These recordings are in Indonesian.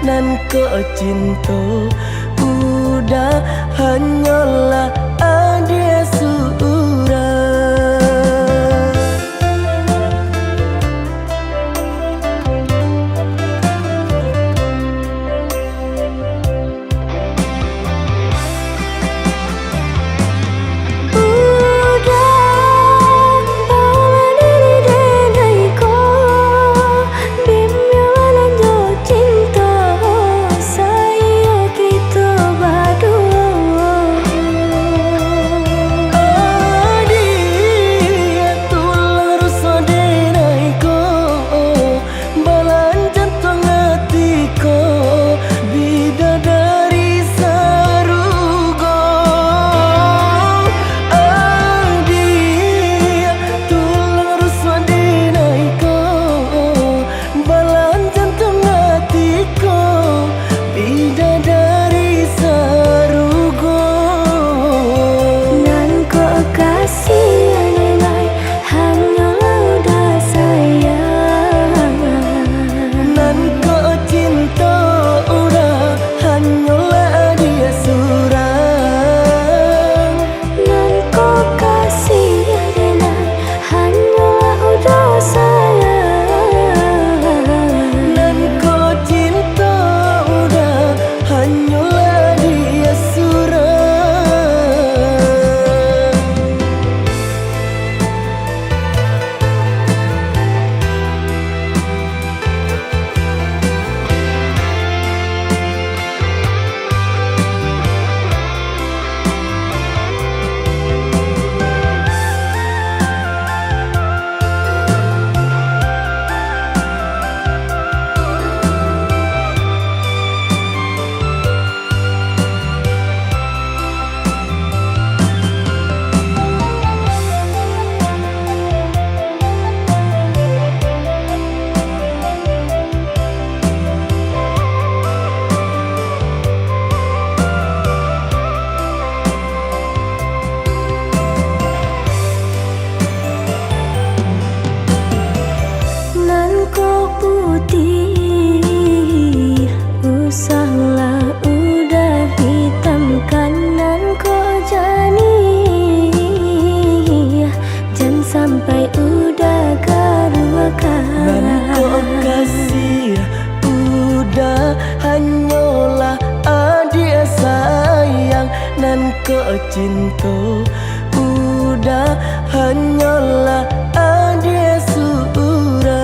nan kau cinta udah hanyalah ada surah. Sampai udah keruakan nan kau kasih udah hanyalah adik sayang, nan kau cinta udah hanyalah adik surah.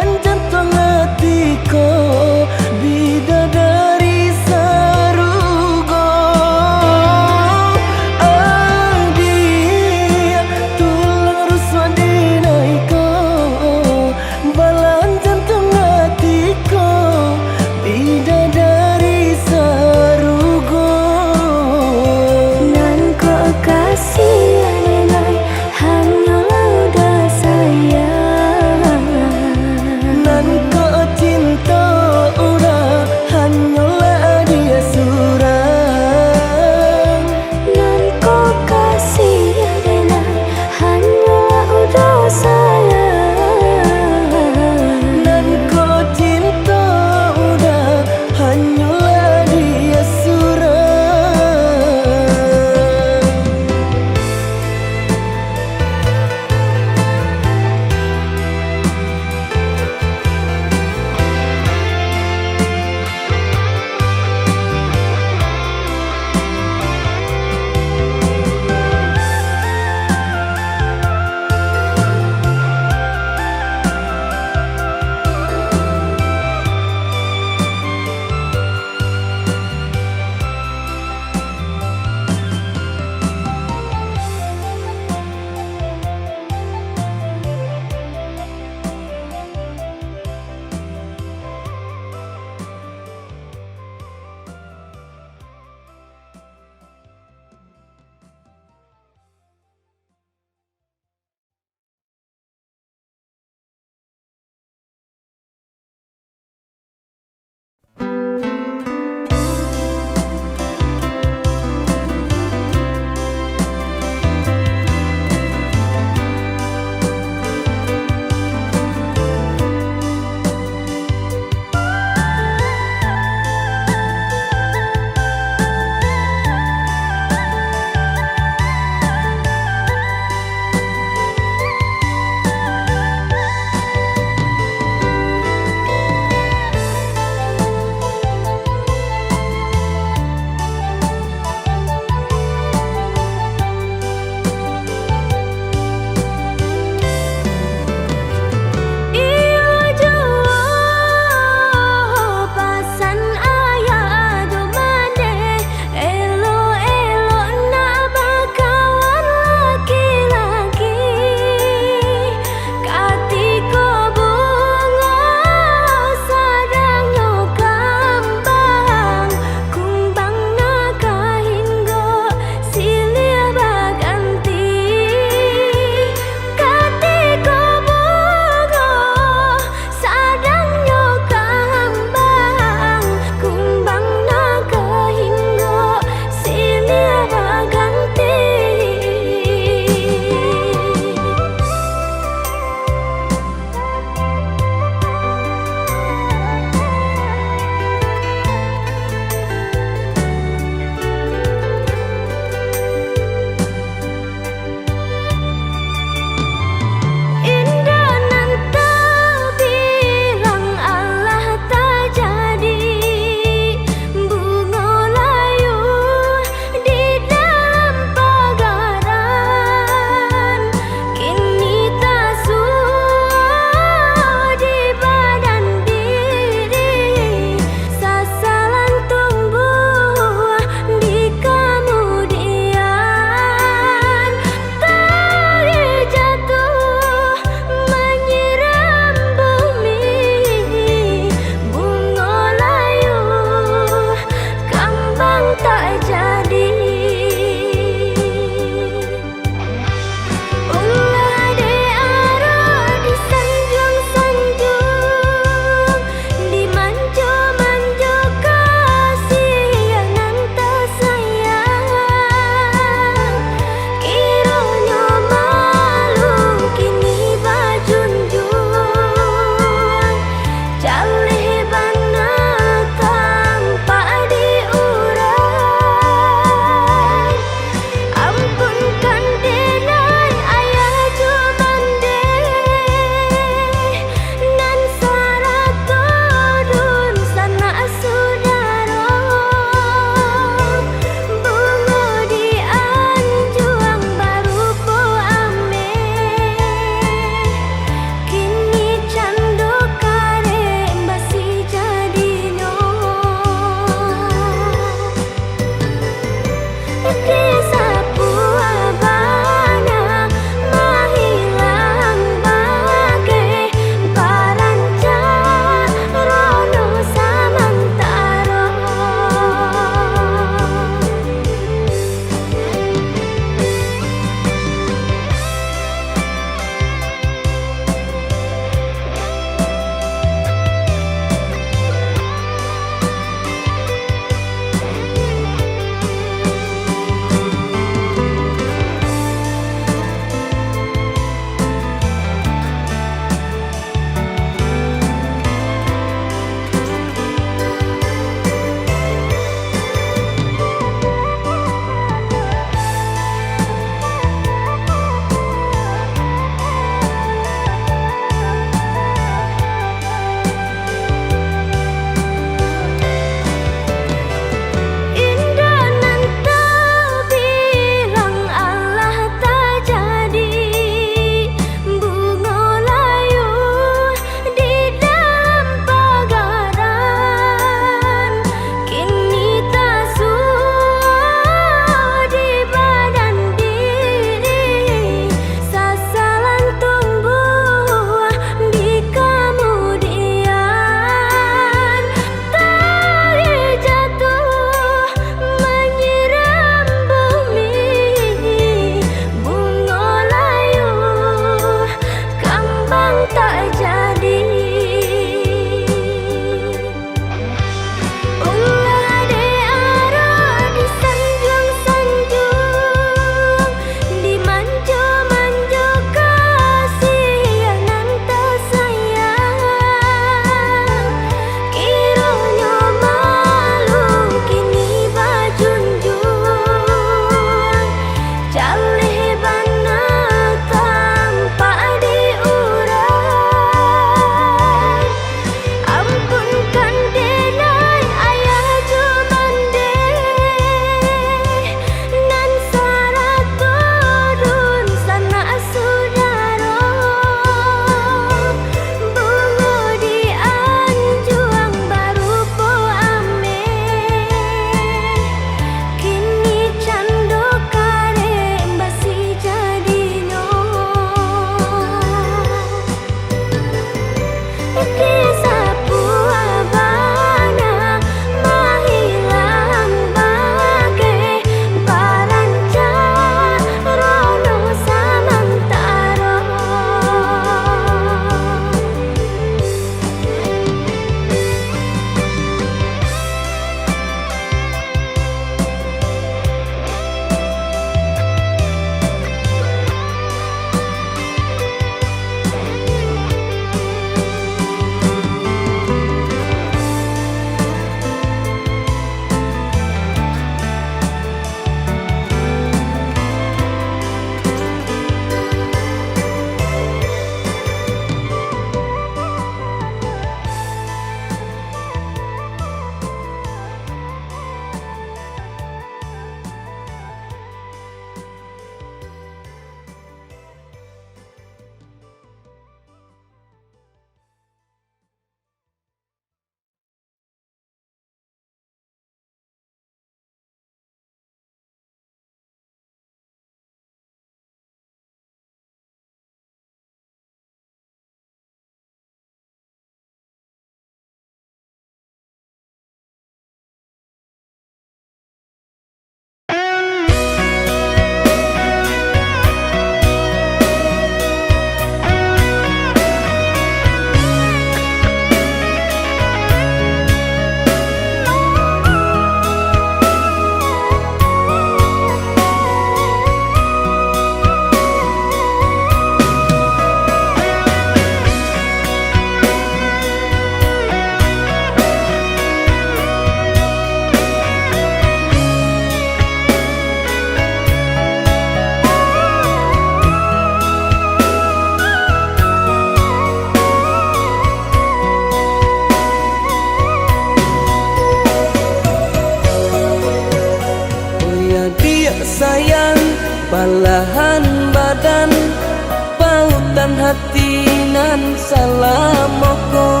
batinan salamoko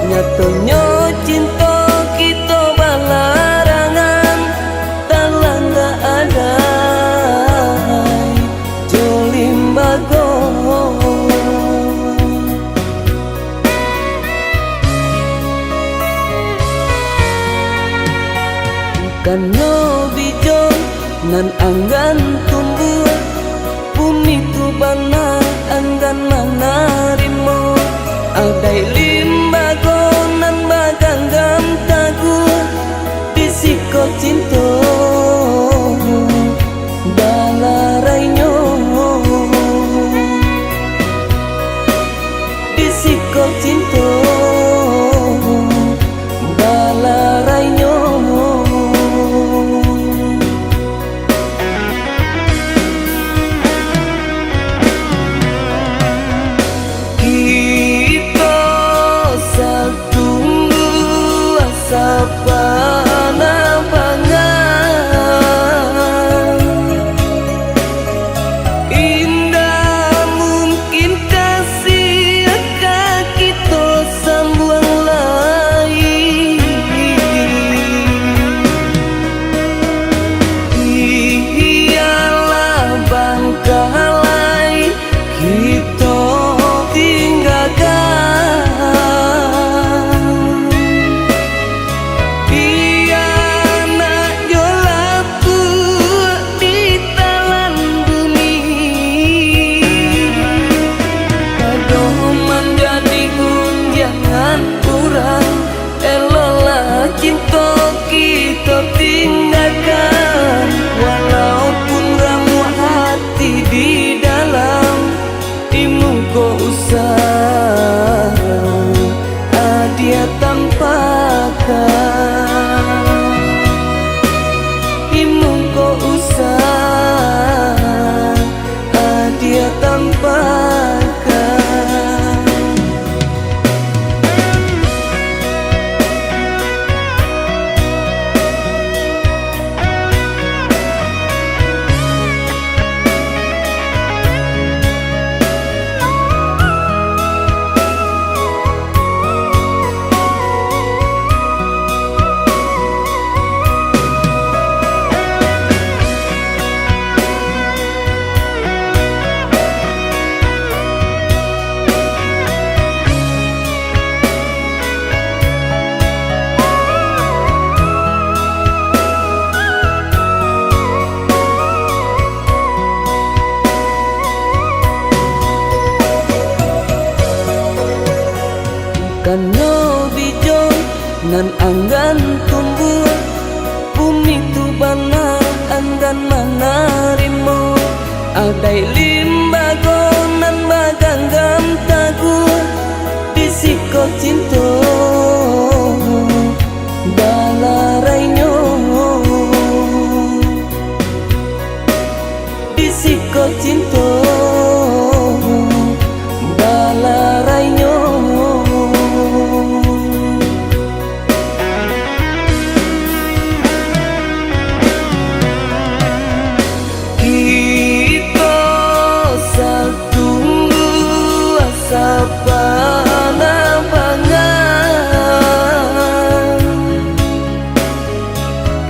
nyatonyo cinta kita balarangan talang gak ada jolim bago kano bijo nan anggan tumbuh bumi tu bana anggan manarimo adai limbago nan baganggam tagu disiko cinto balarainyo disiko cinto balarainyo sapana pangan indah mungkin kasih akan kita sambung lagi iyalah bangkalai kita tinggalkan cinta kita tinggalkan walaupun ramu hati di dalam imu kau usah dia tampakkan imu kau usah dia tampakkan kano bijo nan anggan tumbuh bumi tu bana anggan manarimo adai limbago nan baganggam tagu disiko cinto balarainyo disiko cinto balarainyo sapana pangan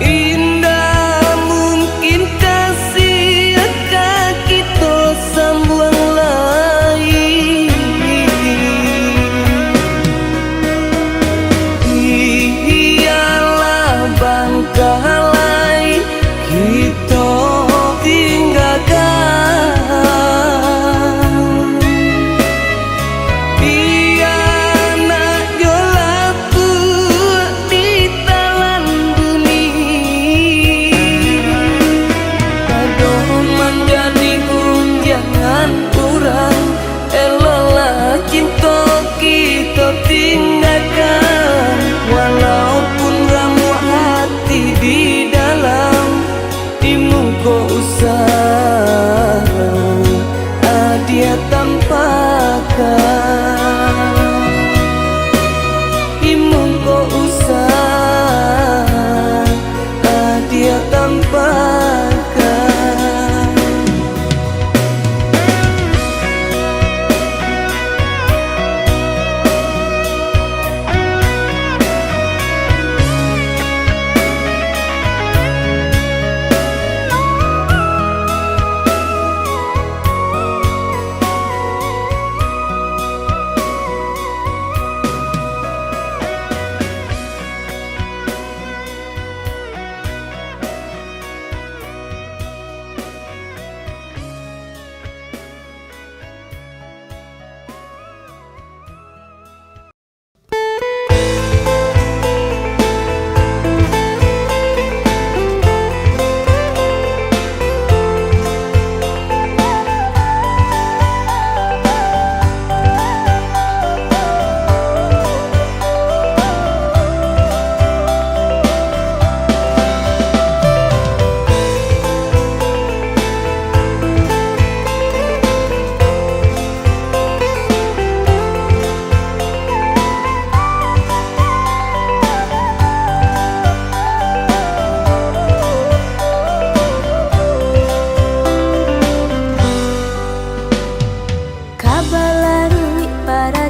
indah mungkin kasih akan kita sambung lagi iyalah bangkalai kita tinggalkan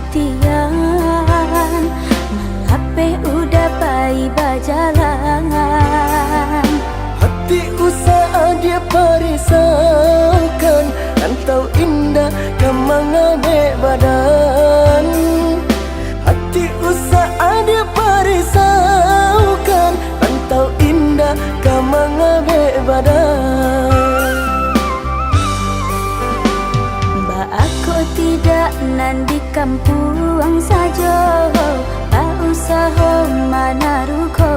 tiang malape udah pai bajalan. Hati usaha dia parisaukan, rantau indah kamangabe badan. Hati usaha dia parisaukan, rantau indah kamangabe badan. Mbak aku tidak nan di kampung saja, tak usah mana ruko.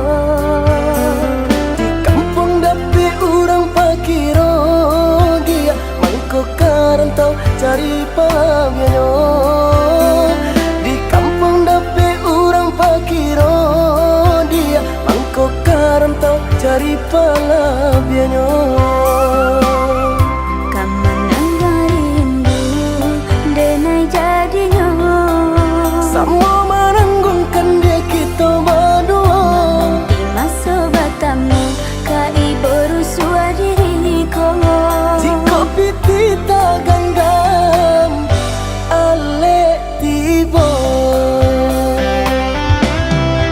Urang pakiro dia mangko karantau cari palabianyo. Di kampung dape urang pakiro dia mangko karantau cari palabianyo. Kamanang rindu denai jadinya, Samo maranggunkan dia kita berdua. nanti masa batamu kai berusua diriku. Jika piti tak ganggam ale tiba.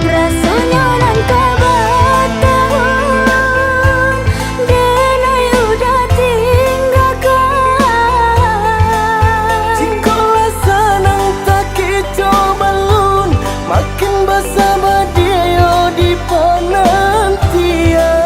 Rasanya nan kabatahun denai udah tinggalkan. Jika rasa nang tak kicau balun, makin bersama dia yo di penantian.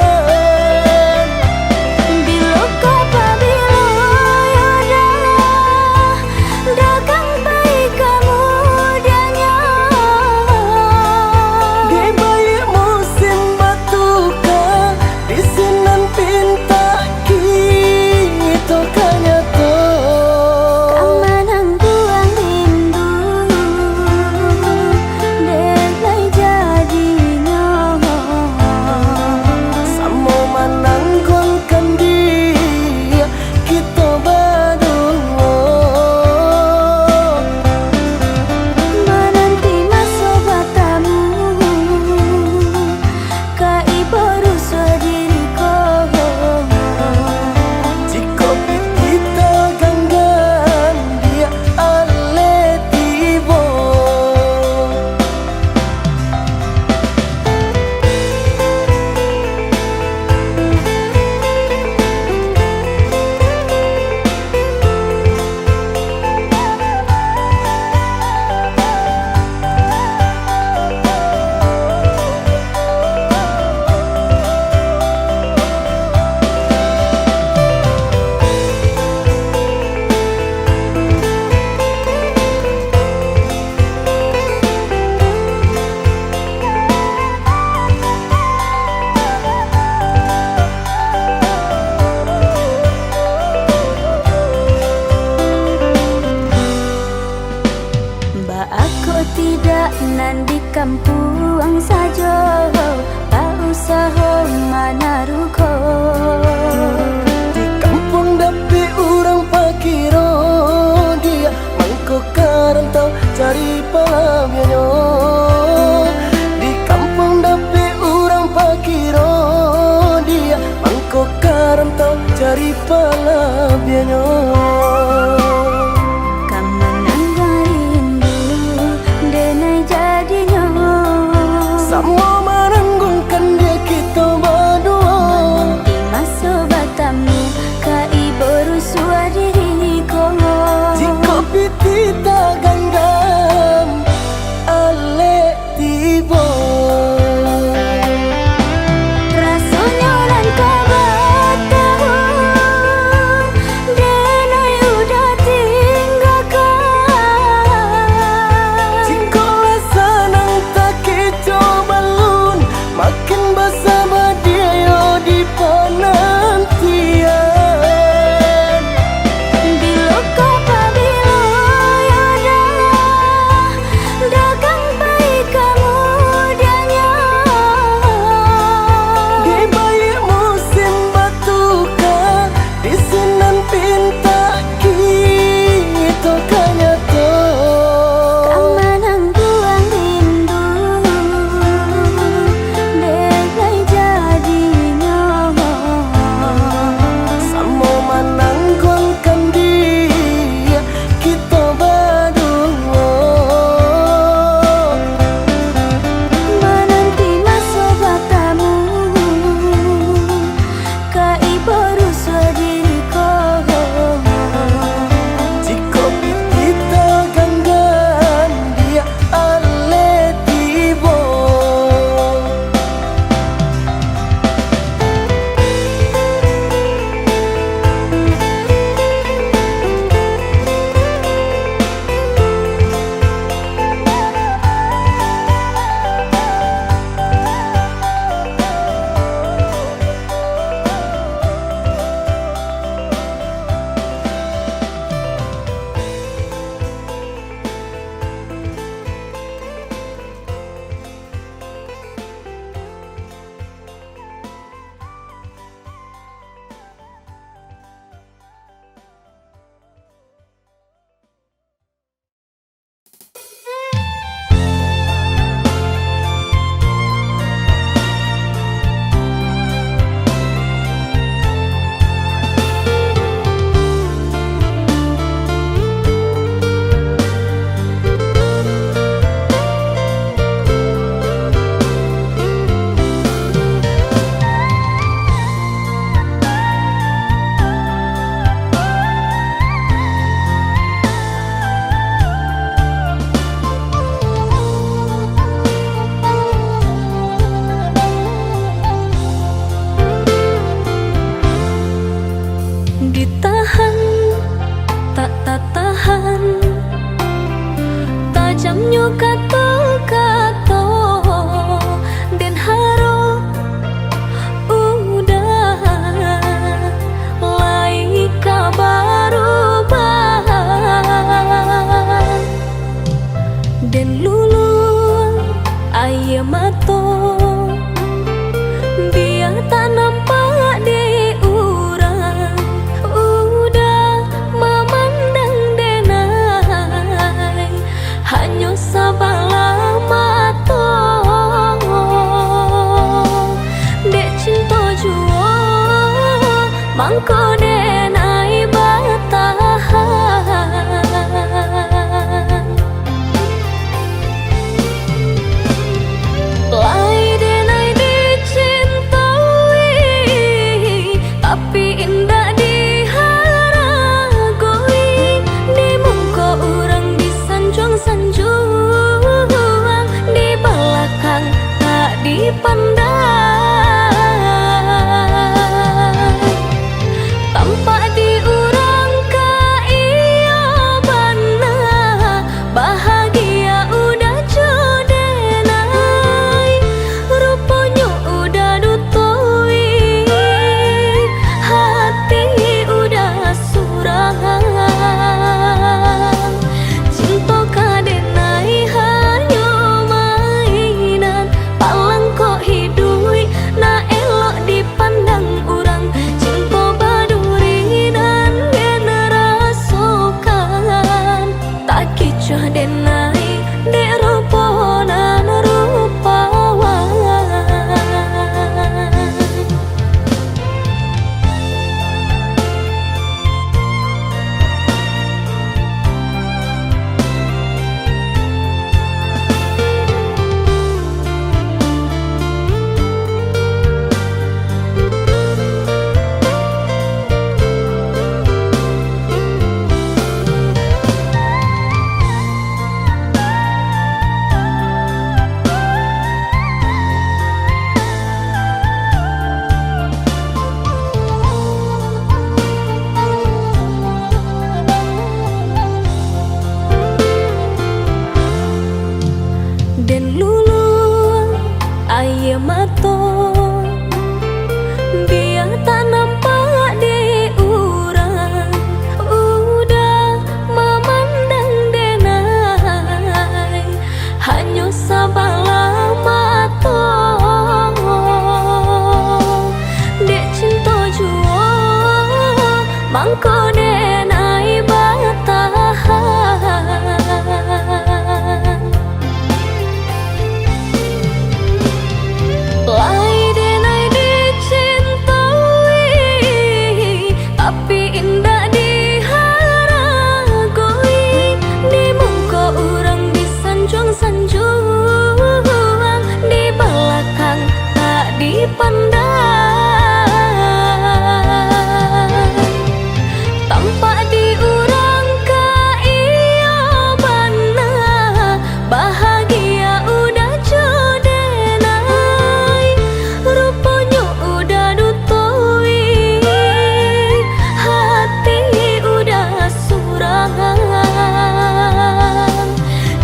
Tidak nan di kampung saja, tak usah mana ruko. Di kampung dape urang pakiro dia mangko karantau cari palabianyo. Di kampung dape urang pakiro dia mangko karantau cari palabianyo. Samo maranggunkan dia kita berdua. Nanti masa batamu kai berusua diriku. Jika piti tak ganggam ale tiba. Rasanya nan kabatahun macamnya kata-kata dan haro udah lai kabaru dan lulu ayam mato biar tak nampak di urang udah memandang denai hanya sabala mato dek cinta jua mangko denai batahan lai denai dicintai tapi indah diharagoi di muka orang disanjung-sanjung di belakang tak dipandang tampak diurang ka iya bana bahagia udah jodenai rupanya udah dutoi hati udah surang cinta kadenai hanya mainan palang kok hidui na elok dipandang orang cinta baduri dan generasokan tak kicah denai dek rupanan rupawan dan lulu ayam mato biar tak nampak di urang udah memandang denai hanya sabala mato dek cinta jua mangko denai batahan lai denai dicintai tapi indah diharagoi di muka orang disanjung-sanjung di belakang tak dipandang tampak diurang ka iya bana bahagia udah jodenai rupanya udah dutoi hati udah surang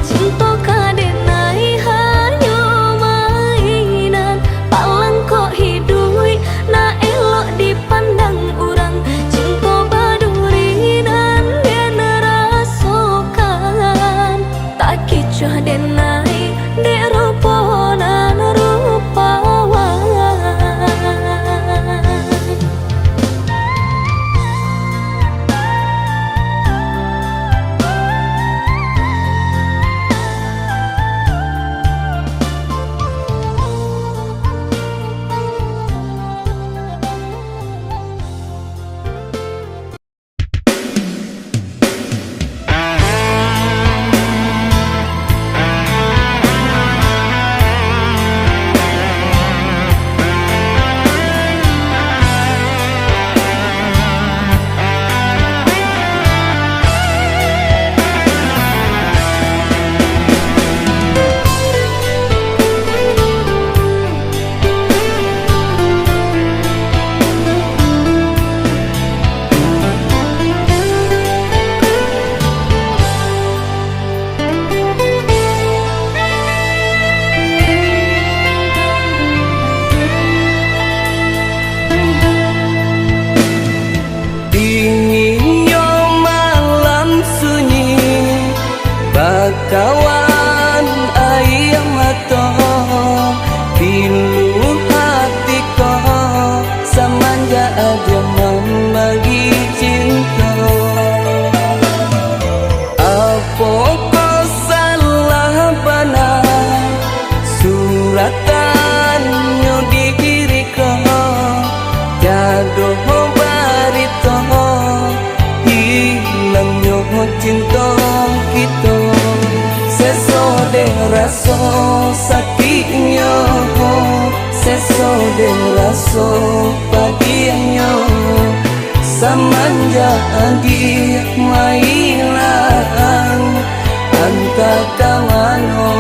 cinta kadenai hanya mainan palang kok hidui na elok dipandang orang cinta baduri dan generasokan tak kicah denai dek rupanan rupawan Bakawan ayam mato pilu hatiko semenjak dia membagi cinta. Apa kau salah benar suratan nyo diri kau jatuh barito hilang nyo cinta kita. Seso de raso sakitnya, seso de raso bagiannya semenjak dia mailang antah kamano.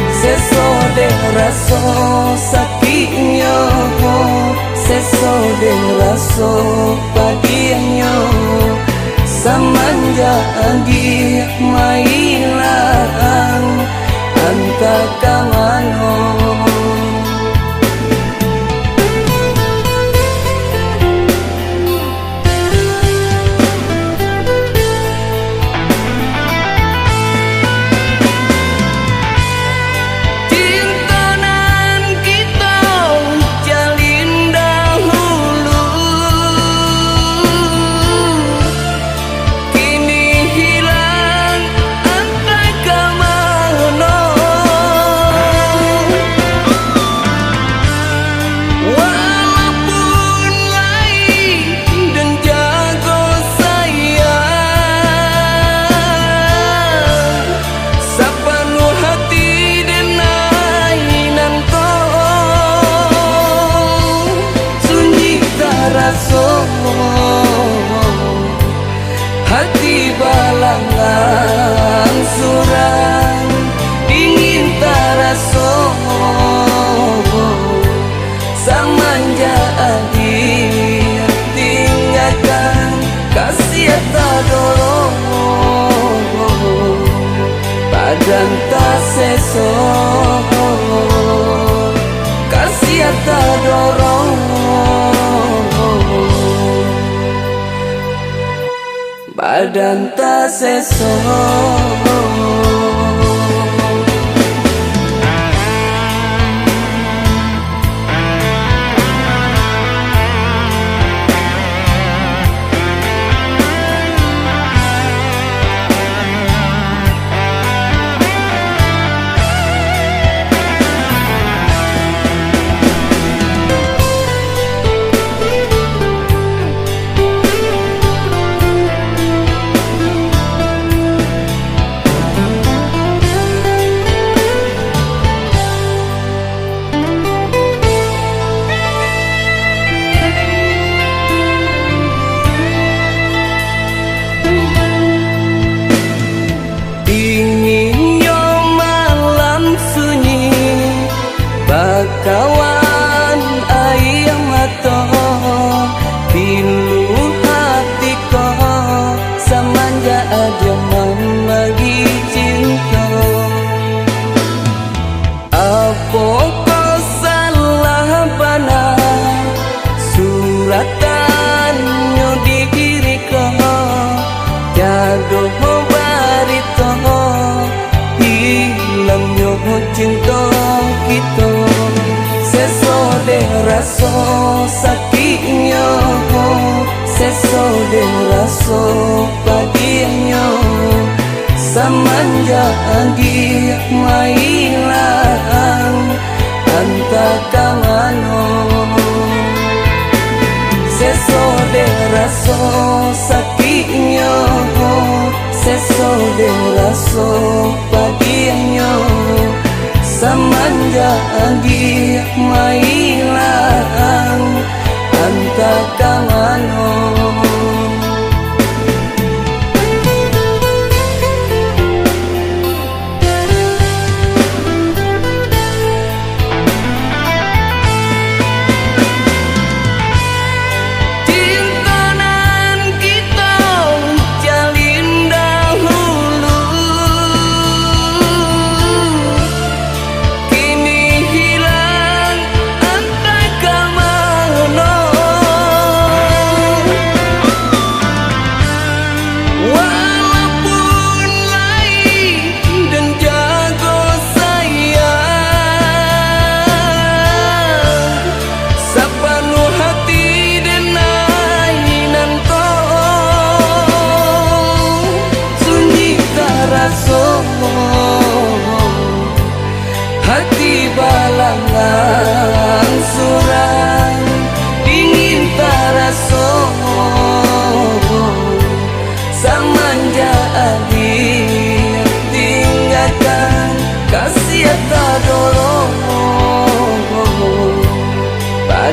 Seso de raso sakitnya, seso de raso bagiannya semenjak dia mailang antah kamano. Hati balangan suram ingin taraso semenjak dia tinggalkan kasih tak dorong badan tak seso kasih tak dorong badan tak seso. Bakawan ayam mato pilu hatiko semenjak dia membagi cinta. Apa kau salah benar suratan nyo diri kau jatuh barito hilang nyo cinta kita. Seso de raso sakitnya, seso de raso bagiannya semenjak dia mailang antah kamano. Seso de raso sakitnya, seso de raso bagiannya semenjak dia mailang antah kamano.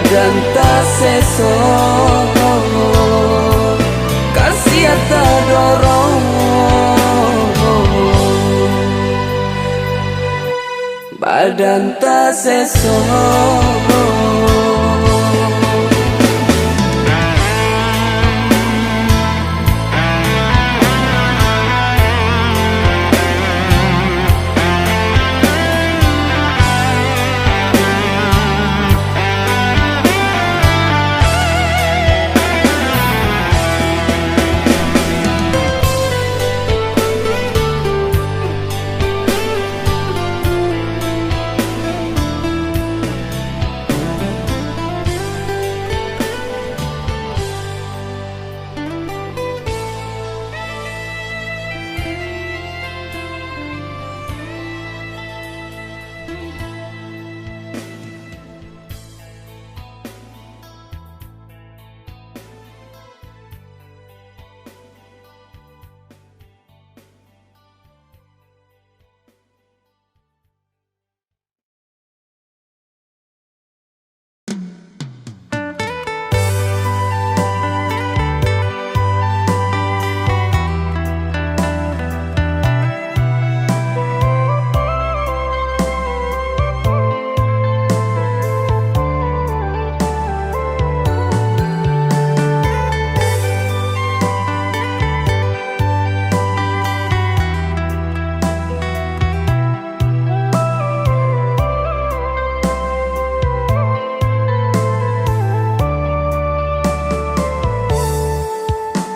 badan tak seso, kasih tak dorong, badan tak seso.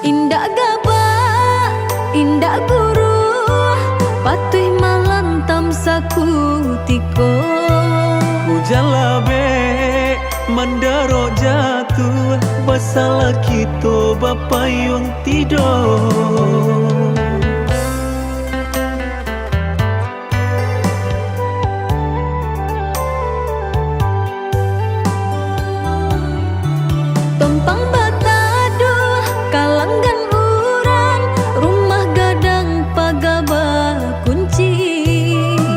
Indah gabak, indah guru, patuh malam tam sakutiko. Hujan labe, mandaro jatuh, basalah kita bapayung tidur. Tompang bataduh, kalanggan uran, rumah gadang pagaba kunci.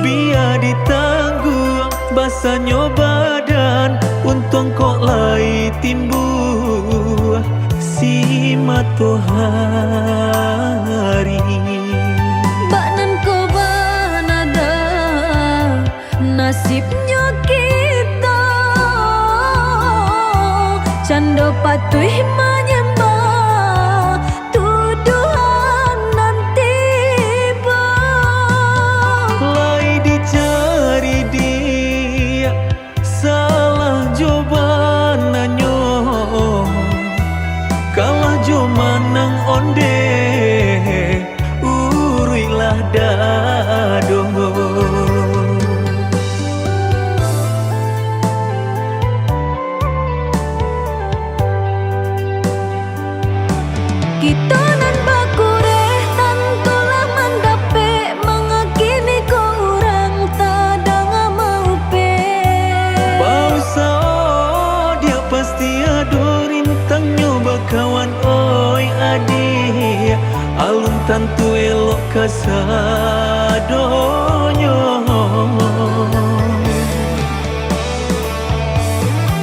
Biar ditangguh, basahnya badan, untung kok lai timbuh si matahari. Baknan ko banada, nasibnya kita. Cando patuh menyembah tuduhan nanti ba. Lai dicari dia, salah jawabannya. Kalah jo manang onde, urilah dado. Kita nan bakureh tantulah mandape, mengakini ko orang tadang mau pe. Pausa dia pasti ado rintangnya bakawan oi adik, alun tantu elok kasadonyo.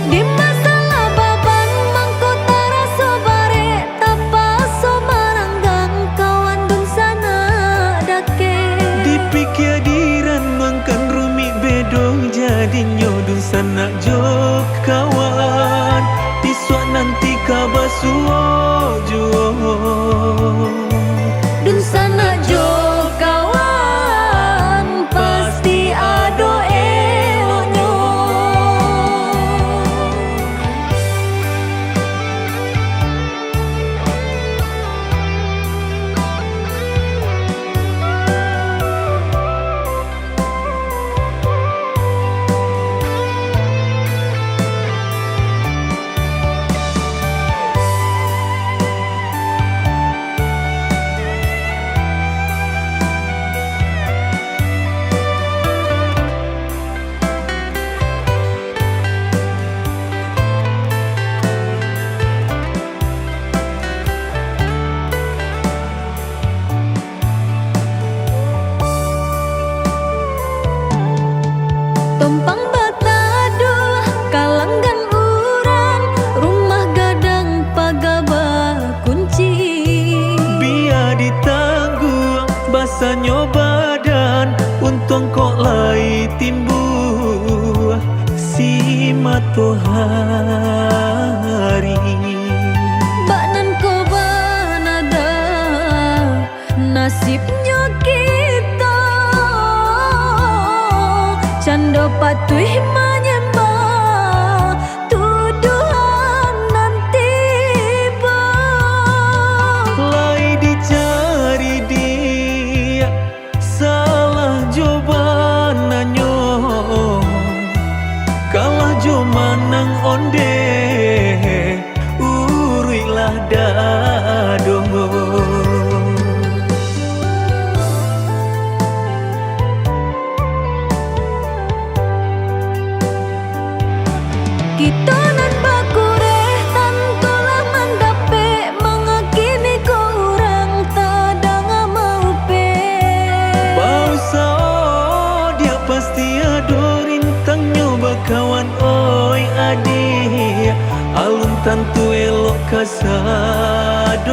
Di masalah baban mangko taraso bare, tapaso maranggang kawan dun sana dake. Dipikir diran mangkan rumi bedong, jadinya dun sana jok kawan, tiswa nanti kabasuo juo. Dun sana jo kawan, pasti ado eloknya. tanyo badan untung kok lai timbu si matahari. Baknan ko ba nada nasibnya kita cando patuh menyembah tuduhan nanti ba Lai dicari dia salah jawabanannya kalah jo manang onde urilah dado. kita nan bakureh tantulah mandape mengakini ko orang tadang mau pe Pausa dia pasti ado rintangnya bakawan oi adik alun tantu elok kasadonyo.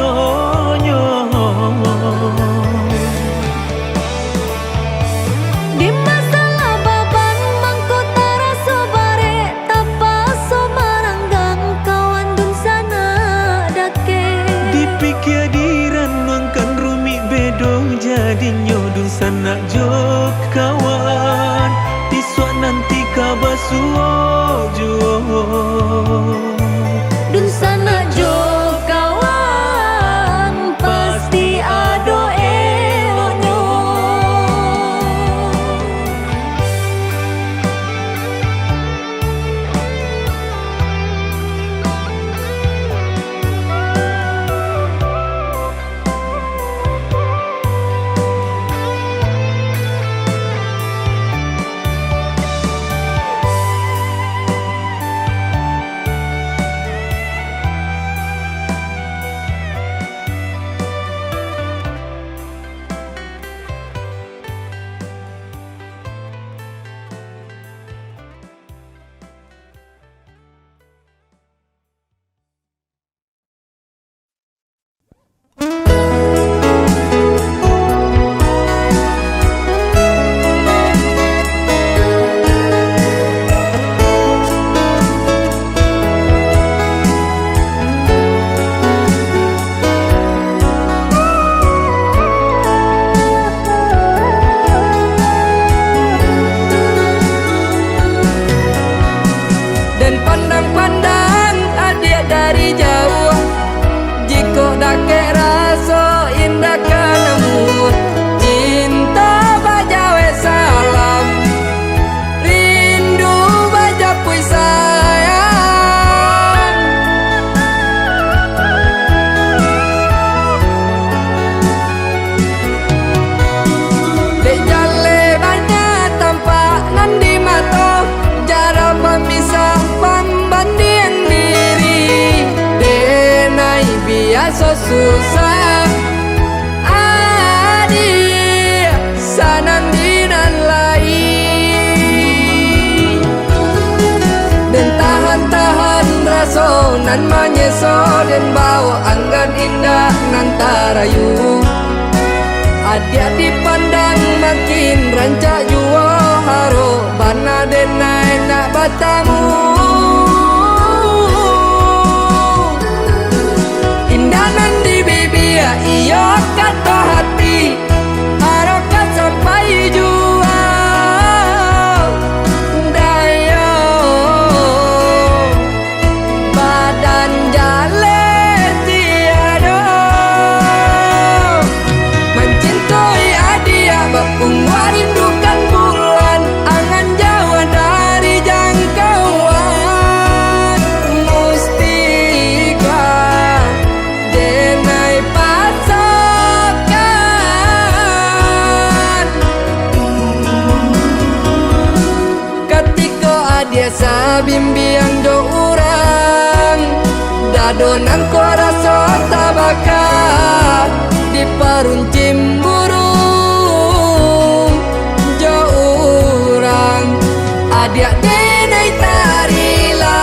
di masalah baban mangko taraso bare tapaso maranggang kawan dun sana dake Dipikir diran mangkan rumi bedo jadinya dun sanak jok kawan tiswa nanti kabasuo jo. dun sana jo kawan pasti ado eloknya. Dan pandang-pandang adik dari jauh jika dake raso indah kanamu cinta bajawe salam rindu baja pui sayang dek jale banyak tampak nandi mato jara pemisah pembanding diri denai biasa susah adik sanandinan lain dan tahan-tahan raso nan menyeso dan bawa anggan indah nan tarayu adik dipandang makin rancak jua haro bana denai nak batamu indah nan di bibia iyo kata hati harokat sampai jua dayo badan jale tiada mencintai adia bapungwa rindukan bulan angan jawa dari jangkauan mustika denai pasokan ketika adia sabimbiang do urang dadonan kuara sota bakat di paruncim burung jo urang adia denai tarila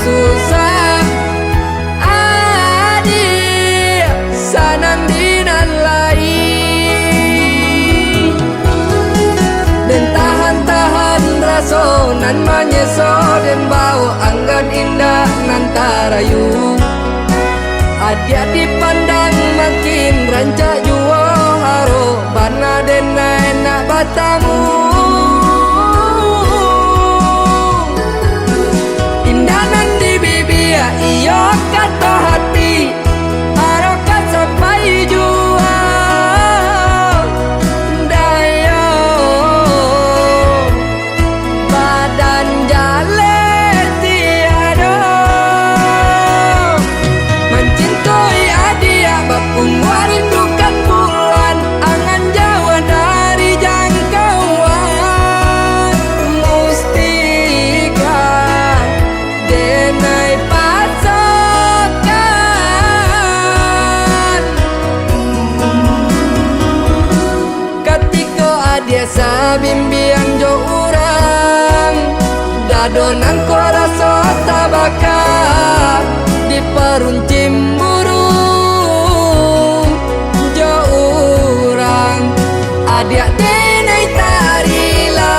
susah adik sanang dinan lain dan tahan-tahan raso nan manyeso dan bau anggan indah nan tarayu adia dipandang makin rancak juo haro bana den enak batamu indah nan di bibia iyo kata hati harokat sampai jua dayo badan jale tiado mencintoi adia bapung warindukan bulan angan jawa dari jangkauan mustika denai pasokan ketika adia sabimbiang jo urang dadonan ko rasa tabaka di peruncim burung jo urang adia denai tarila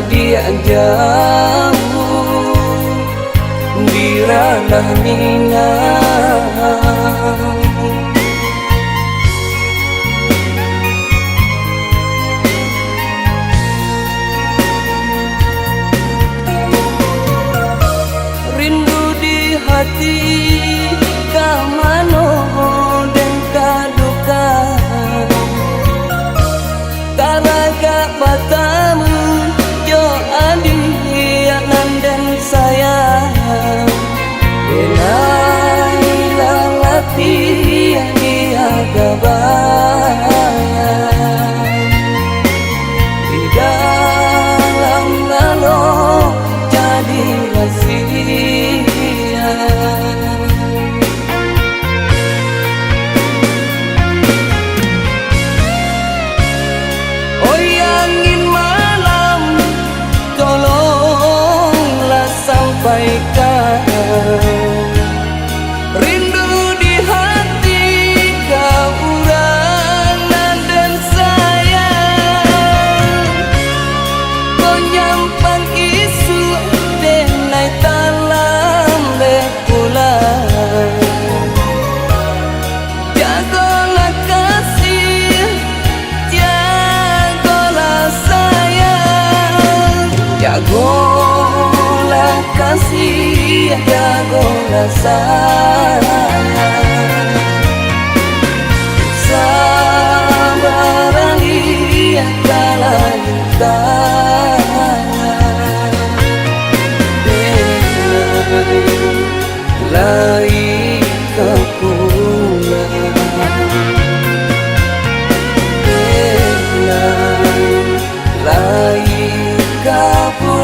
dia jauh di ranah Minang. Rindu di hati kamano dan kaduka, karaga batamu jo adi anan dan sayang. Benai lalati dia gabayang di dalam lalo jadi rahasia. Oh angin malam, tolonglah sampaikan rindu di hati kaurangan dan sayang. Kau nyampang isu denai talam lepulang, jagolah kasih, jagolah sayang, jagolah kasih, jagolah sayang. Sabaran dia kalah lai kepulang, lai kepulang.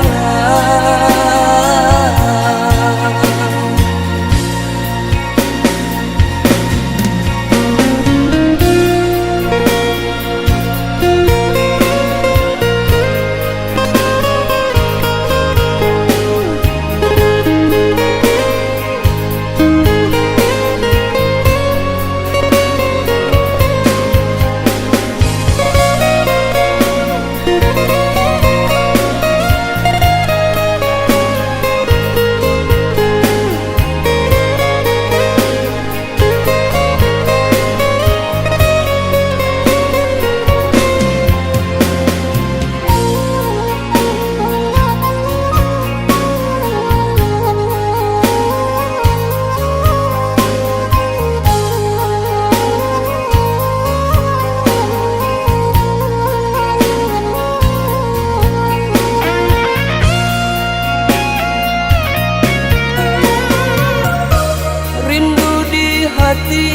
Hati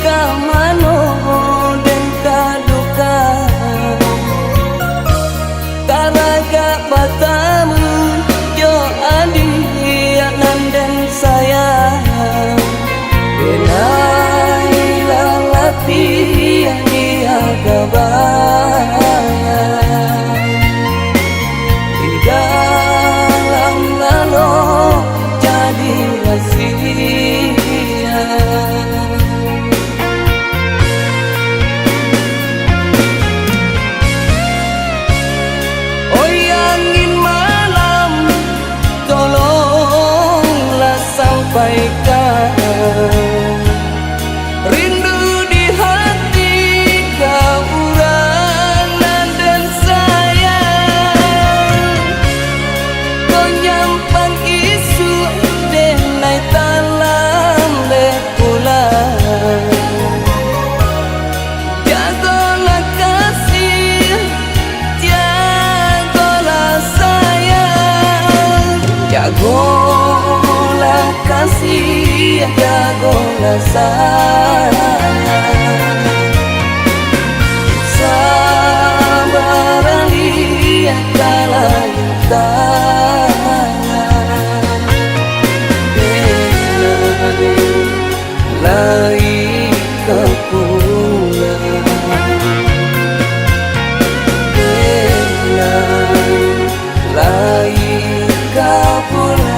kamano dan kaduka, karaga batamu jo adi anan dan sayang. Benai lalati dia gabayang di dalam lalo jadi rahasia. Oh angin malam, tolonglah sampaikan rindu di hati kaurangan dan sayang. Kau nyampang isu denai talam lepulang, jagolah kasih, jagolah sayang, jagolah kasih, jagolah sayang. Sabaran dia kalah lai kepulang, lai kepulang.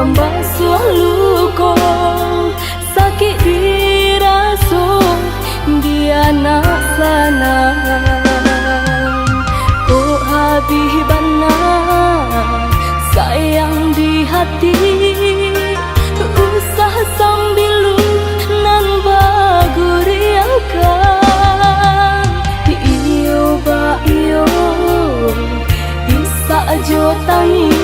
pembasuh luka sakit dirasa dia nak senang. Oh Habibana sayang di hati, usah sambil lu nan baguriakan. Iyo ba iyo isa ajo tangi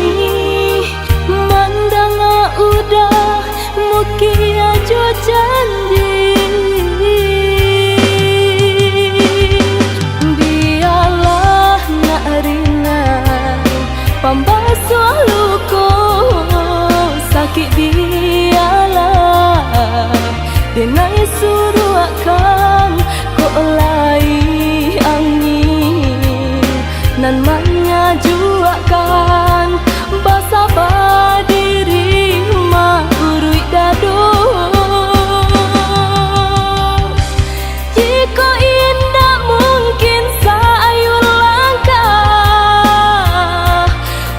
mandang udah muki ajo janji. Biarlah nak ringan pembasuh luka sakit biarlah denai suruh akan kok lai angin nan menyajuakan basa badiri mah urui dado. Jika indah mungkin sayur langkah,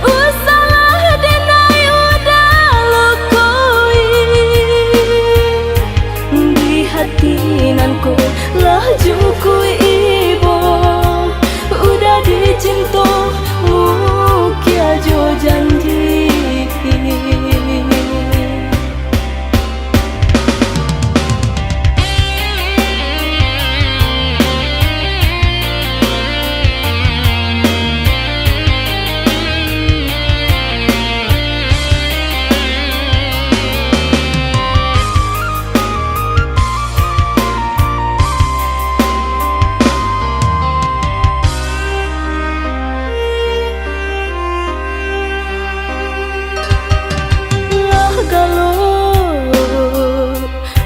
usahlah denai udah lukui di hati nanku lah jukui ibu udah dicinta mukia jo janji.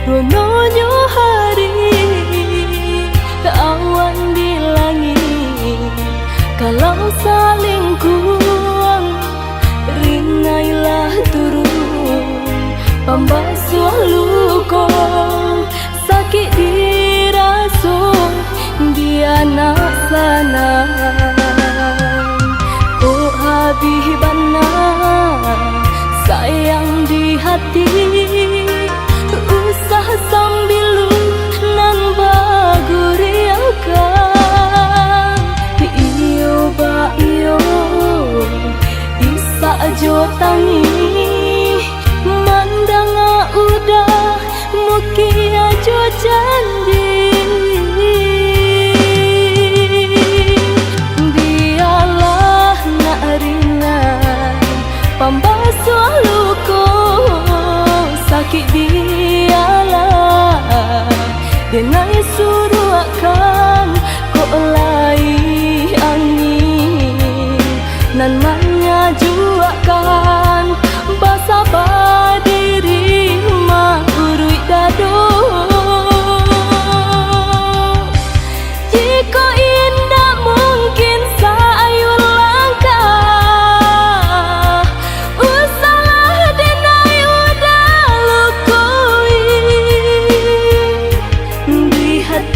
Rononyo hari awan di langit, kalau saling kuang rinailah turun pembasuh luka sakit dirasa dia nak senang. Oh Habibana sayang di hati, usah sambil lu nan baguriakan. Iyo ba iyo isa ajo tangi mandang udah muki ajo janji. Biarlah nak ringan pembasuh luka sakit biarlah denai suruh akan kok lai angin nan menyajuakan basa badiri mah urui dado. Jika indah mungkin sayur langkah, usahlah denai udah lukui di hati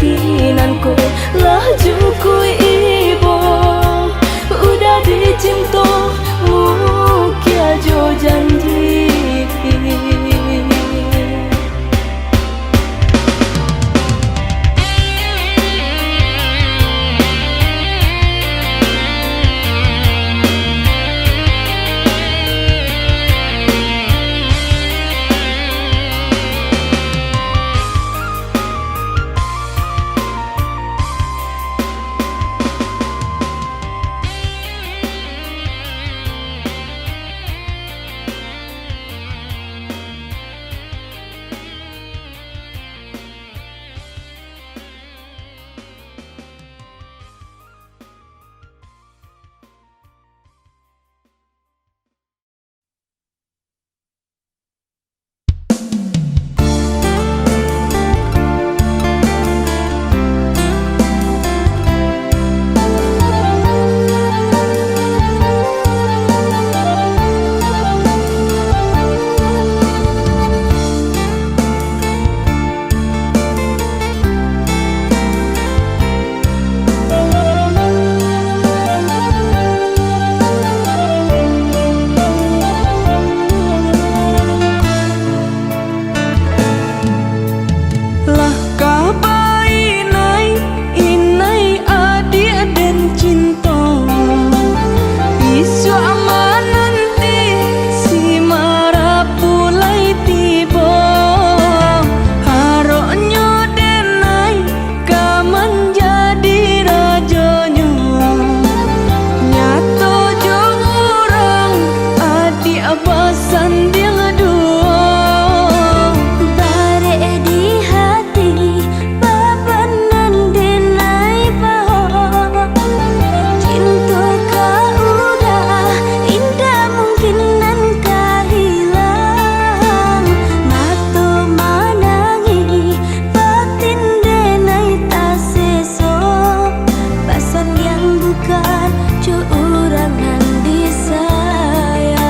sanding dua bare di hati babanan denai paho cinta kau udah indah mungkin nan kahilang mato manangi batin denai tak seso pasan yang bukan curangan disayang.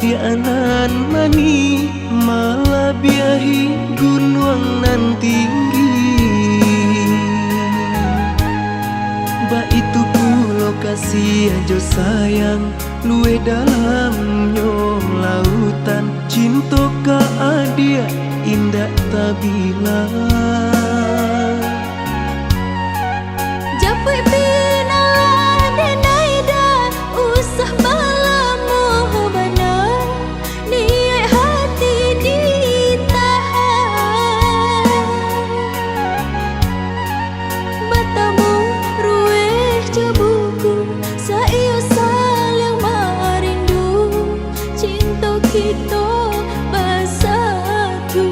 dianan mani malah biahi gunung nan tinggi. Ba itu pulau kasih ajo sayang luwe dalamnya lautan. Cinta ka adia indah tabila. Japui pinala denaida usah malamu benar. Niat hati ditahan. Matamu rueh jabuku saiyo saling marindu. Cinta kita bersatu.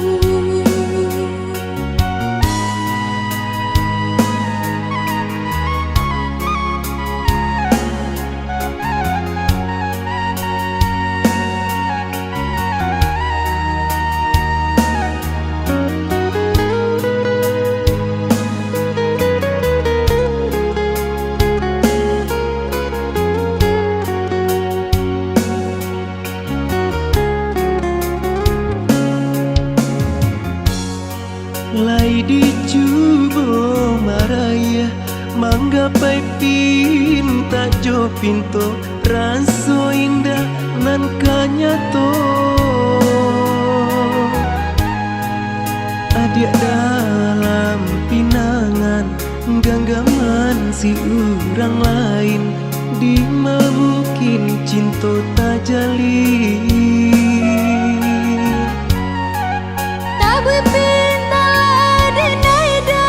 Lai dicubo maraya manggapai pinta jo pinto raso indah nan kanyato. Adia dalam pinangan genggaman si orang lain di mungkin cinta tak jali. Tabui pinala denaida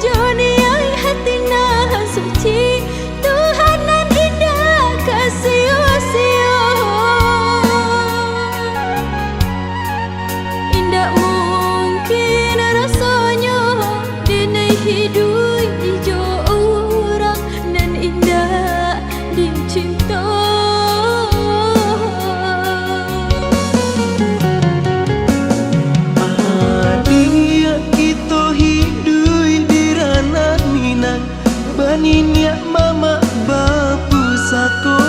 joni ai hati nah suci. Tuhan nan indah kasih-kasih. Indah mungkin rasanya denai hidup di jo orang nan indah dicinta. Adia kita hidup di ranah minang baninya mama bapu sako.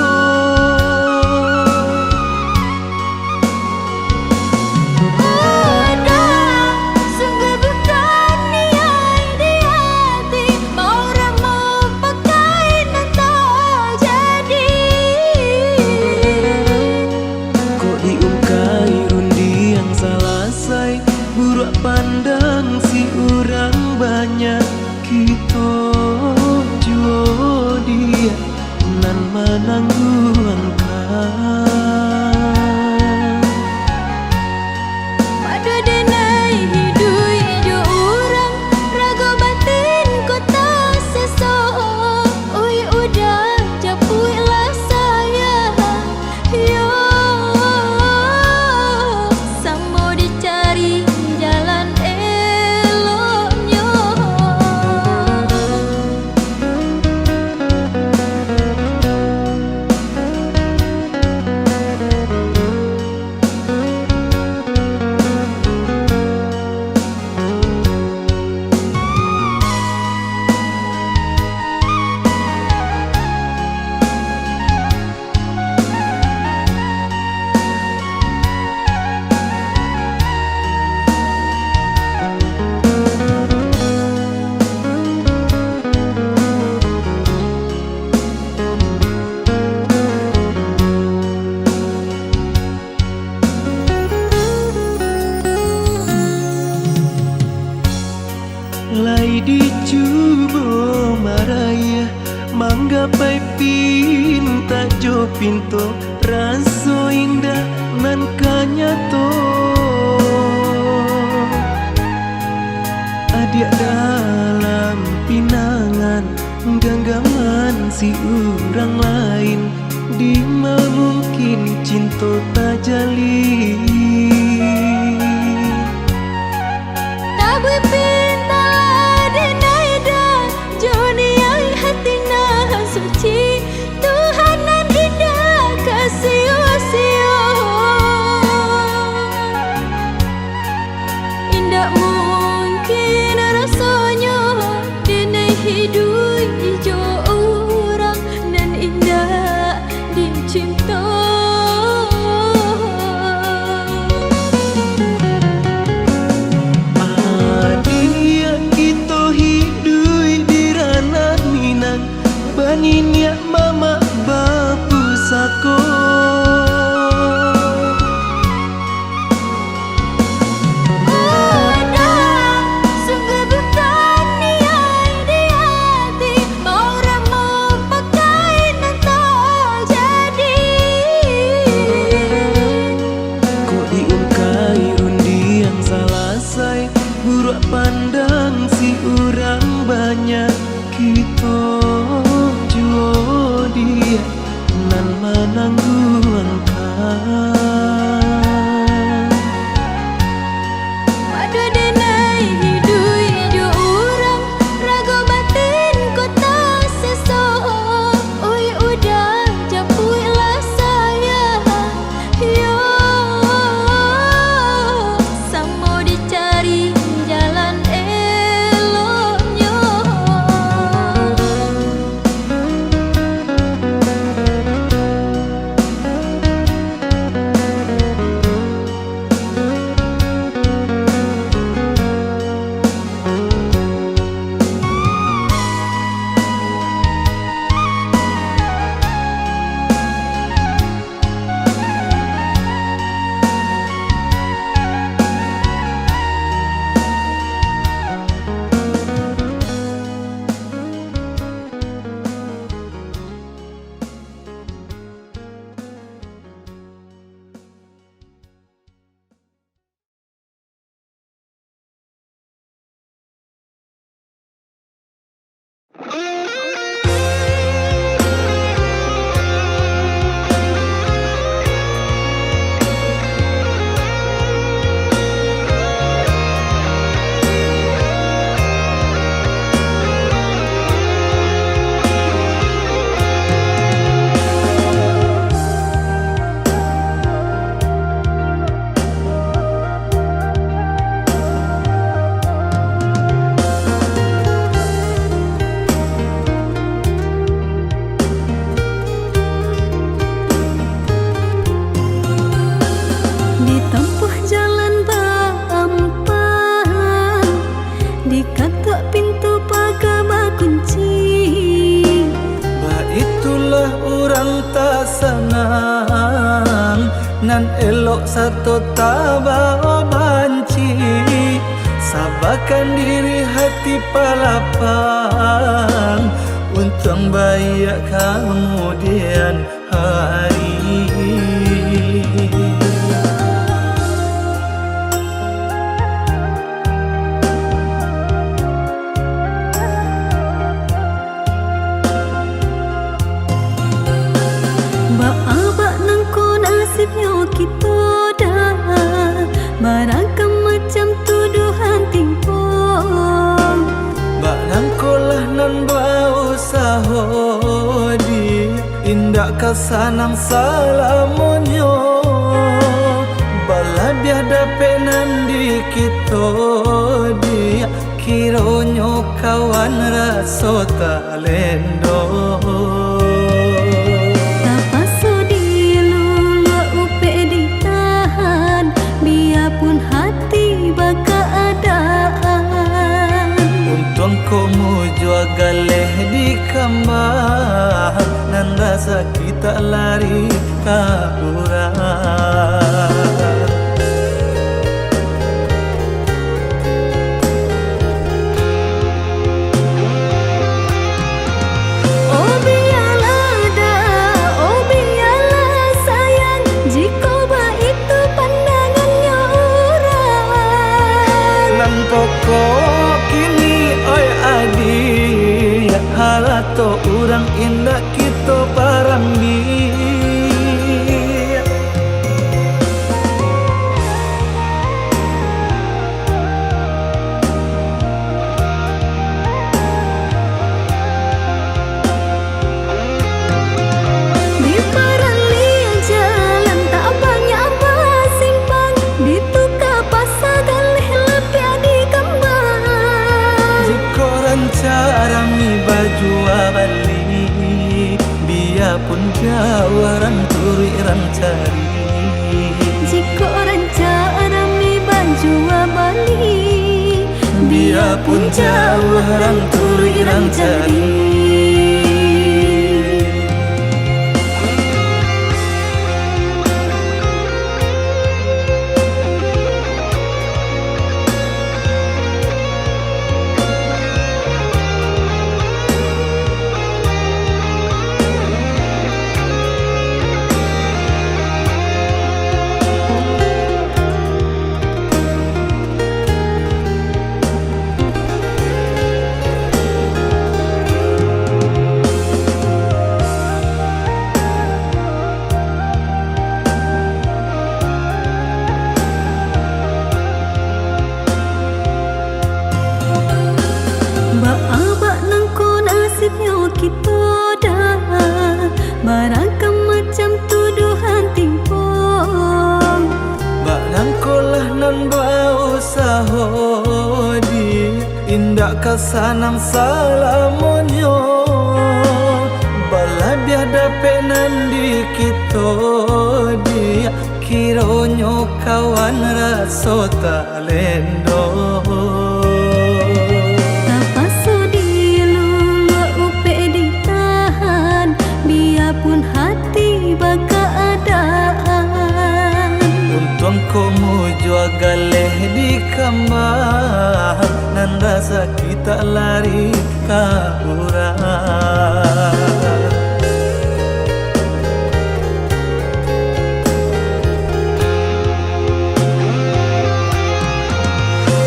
Ada sungguh bukan niat di hati. Mau mau pakai nan tak jadi. Kok diungkai rundi yang salah say buruk pandang si orang banyak. Kita juo dia nan menangguhkan. Pada denai hidup jo orang raga batin kota seso. Oi udah japui lah saya. Yo sambo dicari jalan eloknya. Lai dicubo maraya manggapai pinta jo pinto raso indah nan kanyato. Adia dalam pinangan genggaman si orang lain di mungkin cinta tak jali. Tabui pinala denaida joni ai hati nah suci. Tuhan nan indah kasih-kasih. Indah mungkin rasanya denai hidup di jo orang nan indah dicinta. elok satu tabao banci, sabarkan diri hati palapan, untung baik kemudian hari. Abak nangko nasibnya kita dah, beragam macam tuduhan timpong. Bak nangkolah nan berusaha di, indak kesanang salamonyo. Bala biada penan di kita di, kironyo kawan rasa talendo. Komu jua galeh di kamar, nan rasa kita lari kaburan. Oh biarlah dah, oh biarlah sayang, jika baik itu pandangannya orang. Nan pokok kini oi adi, halato urang indah kita parambi. Di peralihan jalan tak banyak simpang, ditukar pasar galih lepia di kembang. Jika rancara mi baju abali, biarpun jauh orang turi orang cari. Jika orang cara mi baju abali, Biarpun jauh orang turi orang cari. Abak nangko nasibnya kita dah, beragam macam tuduhan timpong. Bak nangkolah nan berusaha di, indak kesanang salamonyo. Bala biada penan di kita di, kironyo kawan rasa talendo. Biarpun hati berkeadaan, untung komu jua galeh di kamar, nan rasa kita lari kaburan.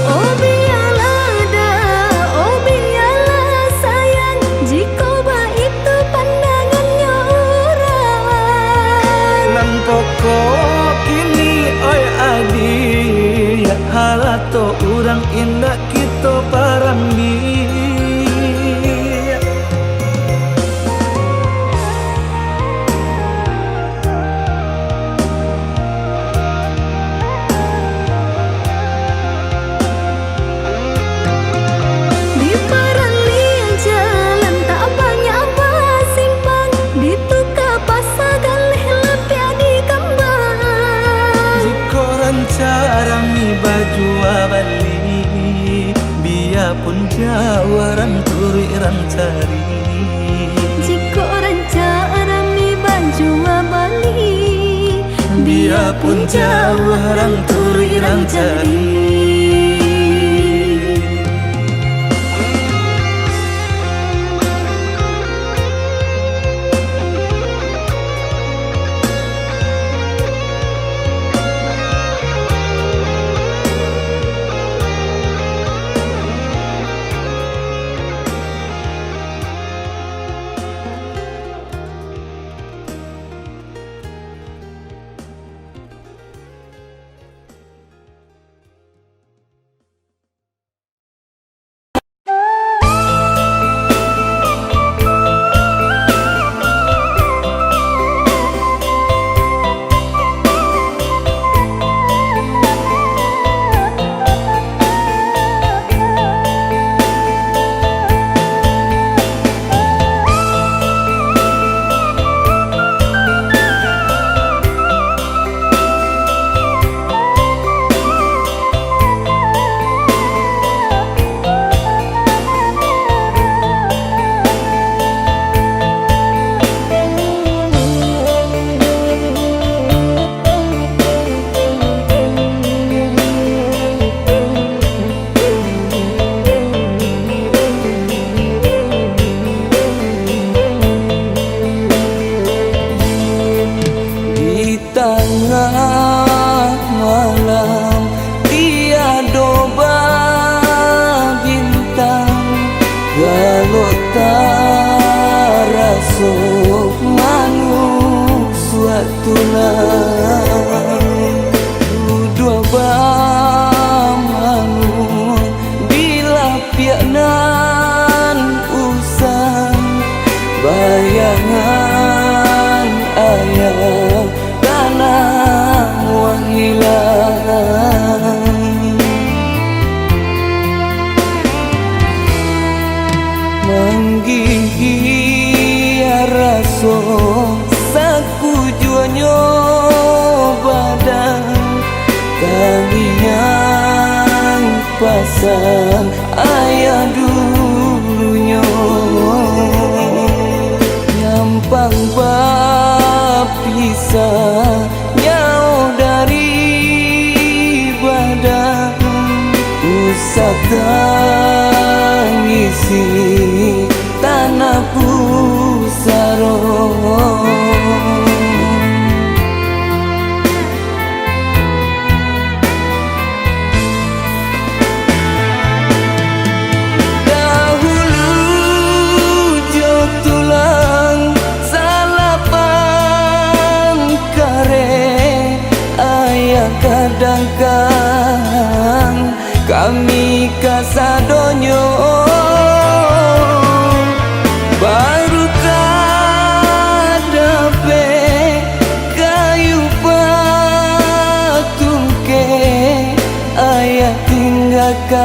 oh biarlah dah, oh biarlah sayang, jika baik itu pandangannya orang. Nan pokok kini oi adi, halato urang indah kita parambi. Di peralihan jalan tak banyak simpang, ditukar pasar galih lepia di kembang. Jika rancara mi baju abali, biarpun jauh orang turi orang cari. Jika orang cara mi baju abali, dia pun jauh rang turi rang cari. Bayangan ayah tanah wahilang menggigih raso saku juanyo badan kalian pasang ayah dulunya nyampang bapisah nyau dari badan usah tangisi tanah pusaro kadang-kadang kami kasadonyo baru kadape kayu patungke ayah tinggalkan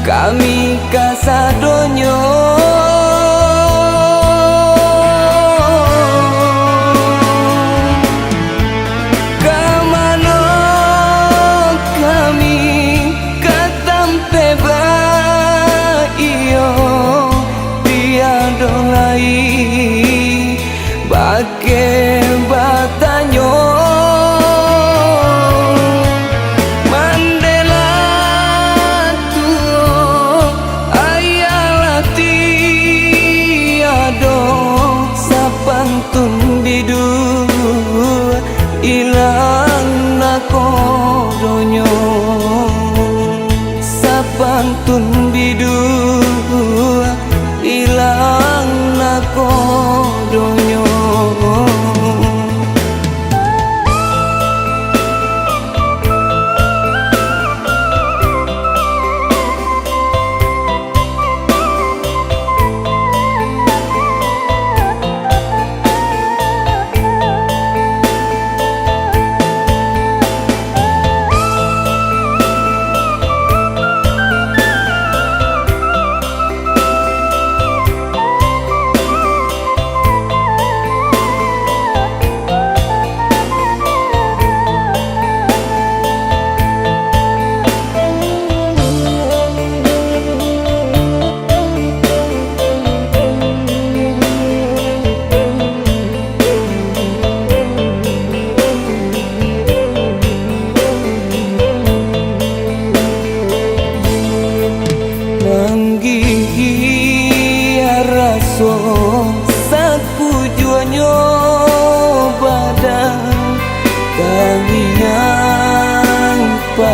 kami kasadonyo Bake batanyo Mandela tuo ayalah tiado sapantun bidu ilang nakodonyo sapantun bidu ilang nakodonyo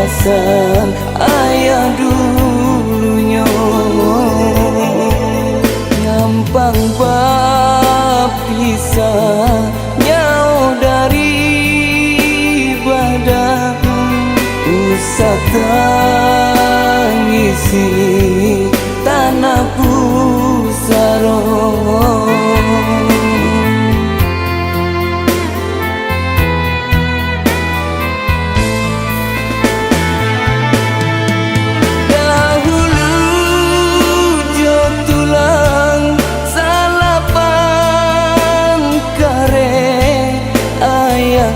perasan ayah dulunya. Nyampang bapisah nyau dari badan, usah tangisi tanah pusaro.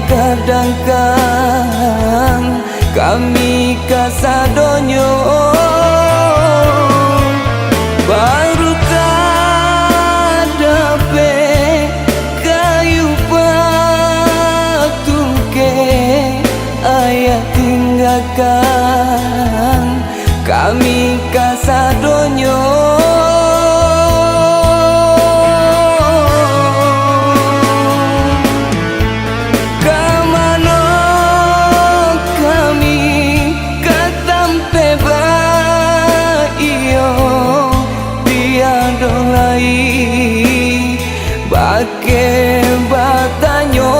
Kadang-kadang kami kasadonyo baru kadape kayu batuke ayah tinggalkan kami kasadonyo. Bake batanyo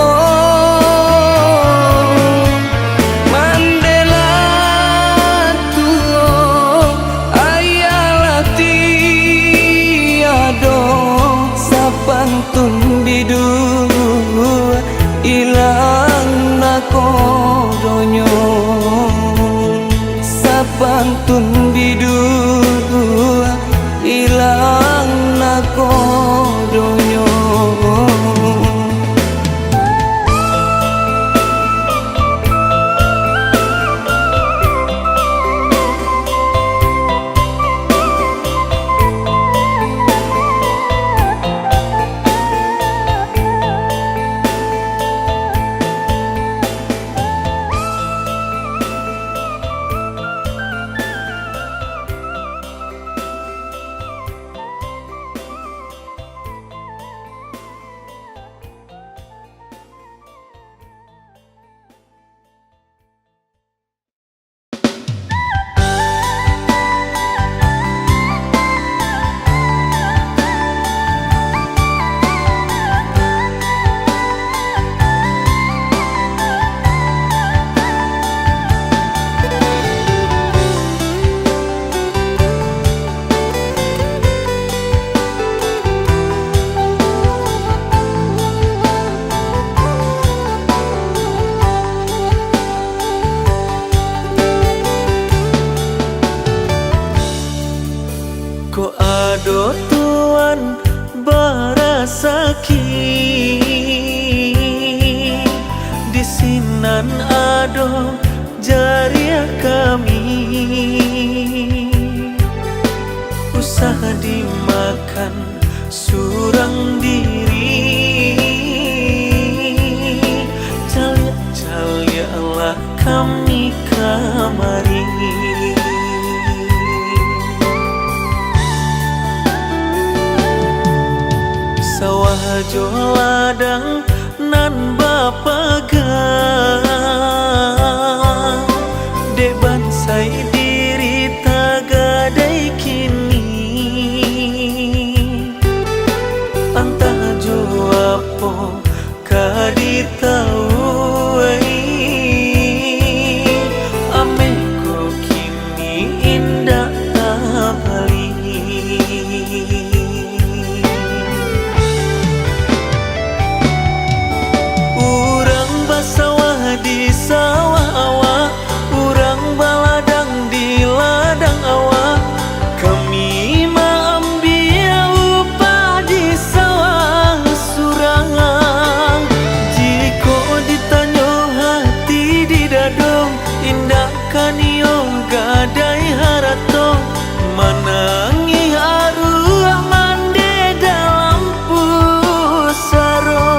Mandela tuo ayalah tiado sapantun bidu ilang nakodonyo sapantun bidu ilang nakodonyo. Ko ado tuan barasaki di sinan ado jaria kami usaha dimakan surang diri calia-calialah kami kamari. Sawah jo ladang nan bapagang de bansai diri tagadai kini antah jo apo kaditau ame ko kini indah tabali. Di sawah awak, urang baladang di ladang awak. Kami maambia upah di sawah surangang. Jiko ditanyo hati di dadong, indah kanio gadai harato. Manangi haruah mande dalam pusaro.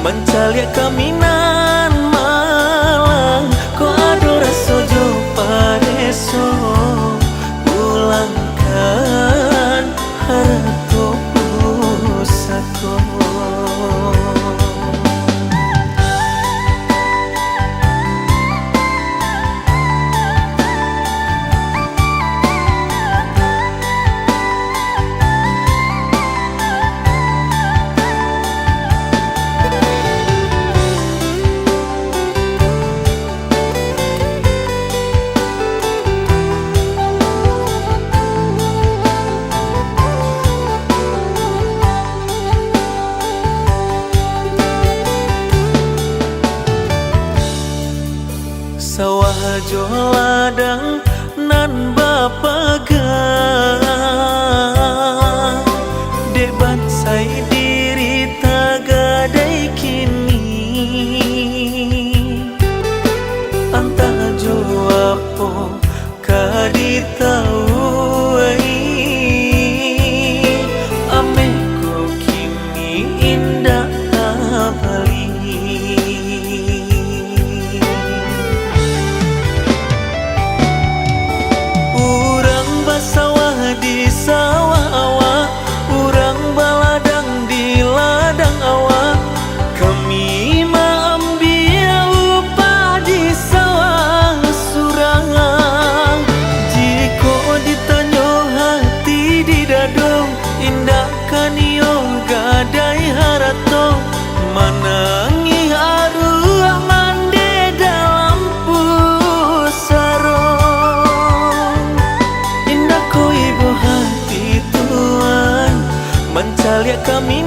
Mencaliak kami nan malang ko ado rasojo pareso ulangkan harato pusako. jo ladang nan bapaga debat sai diri tagadai kini anta jo apo kaditau ame ko kini indah bali urang basawah di sawah awak urang baladang di ladang awak kami maambia upah di sawah surangan jiko ditanyo hati di dadong indah kanio gadai harato manangi haruah mande dalam pusarong indah ko ibu hati tuan mencaliak kami